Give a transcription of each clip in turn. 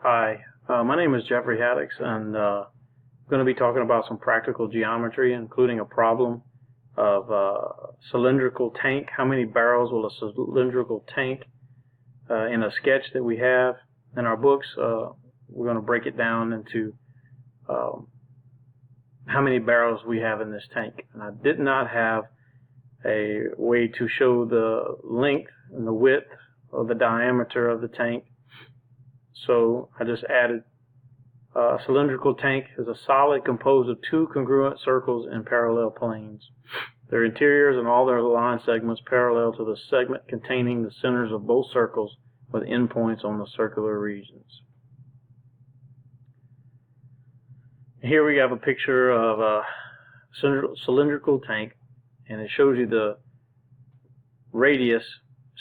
Hi, my name is Jeffrey Haddix, and I'm going to be talking about some practical geometry, including a problem of cylindrical tank. How many barrels will a cylindrical tank in a sketch that we have in our books? We're going to break it down into how many barrels we have in this tank. And I did not have a way to show the length and the width or the diameter of the tank. So I just added a cylindrical tank is a solid composed of two congruent circles in parallel planes. Their interiors and all their line segments parallel to the segment containing the centers of both circles with endpoints on the circular regions. Here we have a picture of a cylindrical tank, and it shows you the radius,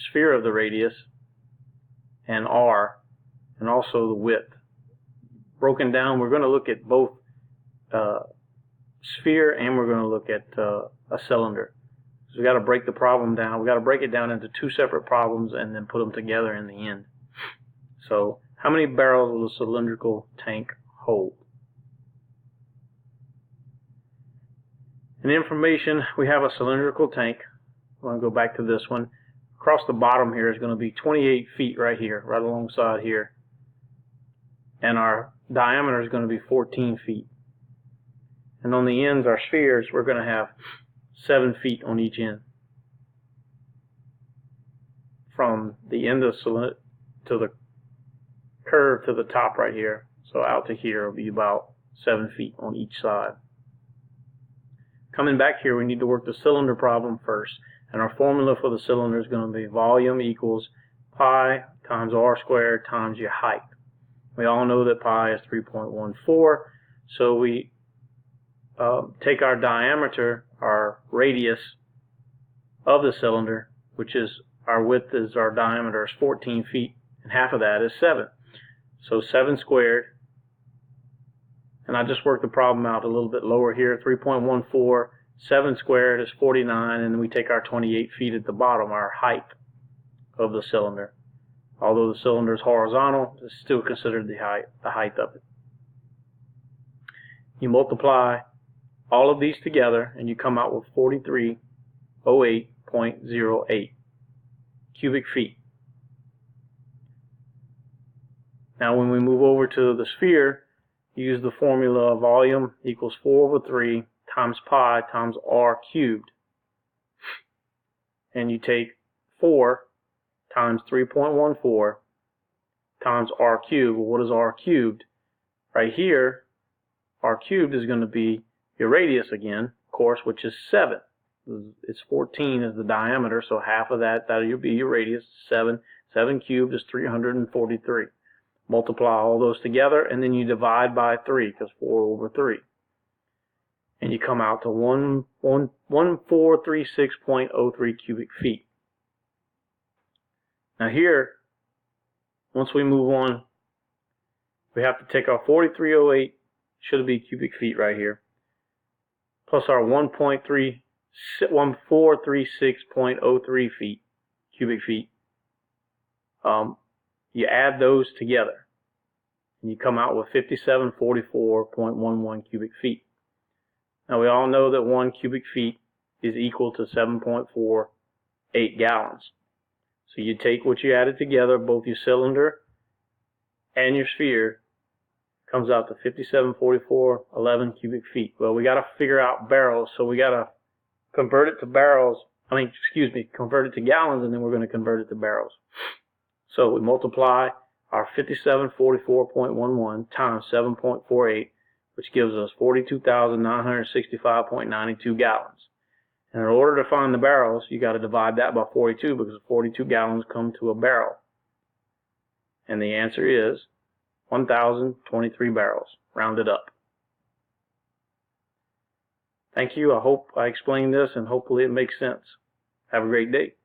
sphere of the radius, and R, and also the width. Broken down, we're going to look at both sphere and we're going to look at a cylinder. So we've got to break the problem down. We've got to break it down into two separate problems and then put them together in the end. So how many barrels will a cylindrical tank hold? In information, we have a cylindrical tank. I'm going to go back to this one. Across the bottom here is going to be 28 feet right here, right alongside here. And our diameter is going to be 14 feet. And on the ends, our spheres, we're going to have 7 feet on each end. From the end of the cylinder to the curve to the top right here. So out to here will be about 7 feet on each side. Coming back here, we need to work the cylinder problem first. And our formula for the cylinder is going to be volume equals pi times r squared times your height. We all know that pi is 3.14, so we take our diameter, our radius of the cylinder, which is our width is our diameter is 14 feet, and half of that is 7. So 7 squared, and I just worked the problem out a little bit lower here, 3.14, 7 squared is 49, and then we take our 28 feet at the bottom, our height of the cylinder. Although the cylinder is horizontal, it's still considered the height of it. You multiply all of these together, and you come out with 4308.08 cubic feet. Now when we move over to the sphere, you use the formula of volume equals 4/3 times pi times r cubed. And you take 4 times 3.14 times r cubed. Well, what is r cubed? Right here, r cubed is going to be your radius again, of course, which is 7. It's 14 is the diameter, so half of that, that'll be your radius, 7. 7 cubed is 343. Multiply all those together, and then you divide by 3, because 4/3. And you come out to 1436.03 cubic feet. Now here, once we move on, we have to take our 4308, should be cubic feet right here, plus our 1436.03 feet, cubic feet. You add those together, and you come out with 5744.11 cubic feet. Now we all know that 1 cubic feet is equal to 7.48 gallons. So you take what you added together, both your cylinder and your sphere, comes out to 5744.11 cubic feet. Well, we got to figure out barrels, so we got to convert it to barrels. Convert it to gallons, and then we're going to convert it to barrels. So we multiply our 5744.11 times 7.48, which gives us 42,965.92 gallons. And in order to find the barrels, you got to divide that by 42, because 42 gallons come to a barrel. And the answer is 1,023 barrels, rounded up. Thank you. I hope I explained this, and hopefully it makes sense. Have a great day.